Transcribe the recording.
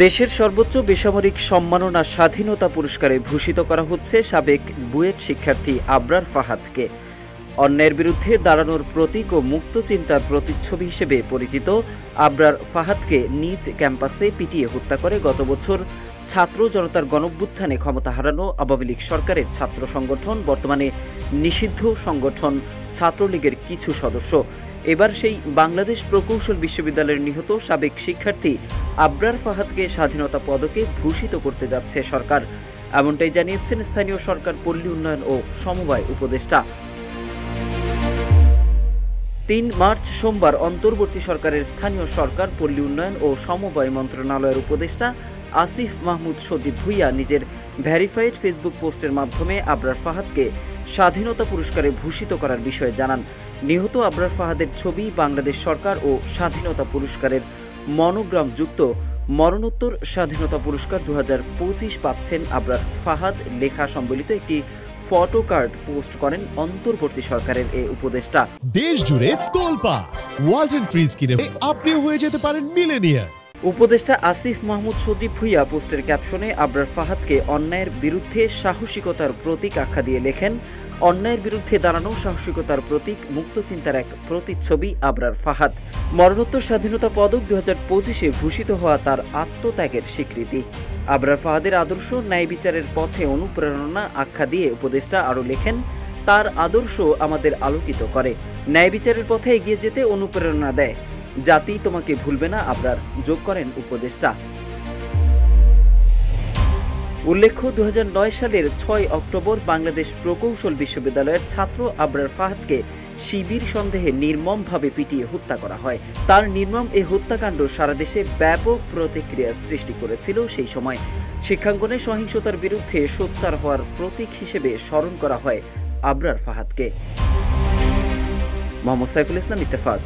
দেশের সর্বোচ্চ বেসামরিক সম্মাননা স্বাধীনতা পুরস্কারে ভূষিত করা হচ্ছে সাবেক বুয়েট শিক্ষার্থী আবরার ফাহাদকে। অন্যায়ের বিরুদ্ধে দাঁড়ানোর প্রতীক ও মুক্ত চিন্তার প্রতিচ্ছবি হিসেবে পরিচিত আবরার ফাহাদকে নিজ ক্যাম্পাসে পিটিয়ে হত্যা করে গত বছর ছাত্র জনতার গণঅভ্যুত্থানে ক্ষমতা হারানো আওয়ামী লীগ সরকারের ছাত্র সংগঠন, বর্তমানে নিষিদ্ধ সংগঠন ছাত্রলীগের কিছু সদস্য। এবার সেই বাংলাদেশ প্রকৌশল বিশ্ববিদ্যালয়ের নিহত সাবেক শিক্ষার্থী আবরার ফাহাদকে স্বাধীনতা পদকে ভূষিত করতে যাচ্ছে সরকার, এমনটাই জানিয়েছেন স্থানীয় সরকার, পল্লী উন্নয়ন ও সমবায় উপদেষ্টা। ৩ মার্চ সোমবার অন্তর্বর্তী সরকারের স্থানীয় সরকার, পল্লী উন্নয়ন ও সমবায় মন্ত্রণালয়ের উপদেষ্টা আসিফ মাহমুদ সজীব ভুইয়া নিজের ভেরিফাইড ফেসবুক পোস্টের মাধ্যমে আবরার ফাহাদকে স্বাধীনতা পুরস্কারে ভূষিত করার বিষয়ে জানান। নিহত আবরার ফাহাদের ছবি, বাংলাদেশ সরকার ও স্বাধীনতা পুরস্কারের মনোগ্রাম যুক্ত মরণোত্তর স্বাধীনতা পুরস্কার 2025 পাচ্ছেন আবরার ফাহাদ লেখা সম্বলিত একটি ফটো কার্ড পোস্ট করেন অন্তর্বর্তী সরকারের এই উপদেষ্টা। দেশ জুড়ে তোলপা ওয়ালটন ফ্রিজ কিনে আপনিও হয়ে যেতে পারেন মিলেনিয়ার। উপদেষ্টা আসিফ মাহমুদ সজীব ভুইয়া পোস্টের ক্যাপশনে আবরার ফাহাদকে অন্যায়ের বিরুদ্ধে সাহসিকতার প্রতীক আখ্যা দিয়ে লেখেন, অন্যায়ের বিরুদ্ধে দাঁড়ানো সাহসিকতার প্রতীক, মুক্ত চিন্তার এক প্রতিচ্ছবি আবরার ফাহাদ। মরণোত্তর স্বাধীনতা পদক 2025-এ ভূষিত হওয়া তার আত্মত্যাগের স্বীকৃতি। আবরার ফাহাদের আদর্শ ন্যায় বিচারের পথে অনুপ্রেরণা আখ্যা দিয়ে উপদেষ্টা আরও লেখেন, তার আদর্শ আমাদের আলোকিত করে, ন্যায় বিচারের পথে এগিয়ে যেতে অনুপ্রেরণা দেয়, জাতি তোমাকে ভুলবে না আবরার, যোগ করেন উপদেষ্টা। উল্লেখ্য, 2009 সালের 6 অক্টোবর বাংলাদেশ প্রকৌশল বিশ্ববিদ্যালয়ের ছাত্র আবরার ফাহাদকে শিবির সন্দেহে নির্মমভাবে পিটিয়ে হত্যা করা হয়। তার নির্মম এই হত্যাকাণ্ড সারা দেশে ব্যাপক প্রতিক্রিয়া সৃষ্টি করেছিল। সেই সময় শিক্ষাঙ্গনে সহিংসতার বিরুদ্ধে সোচ্চার হওয়ার প্রতীক হিসেবে স্মরণ করা হয় আবরার ফাহাদকে। মোহাম্মদ সাইফুল ইসলাম, ইত্তেফাক।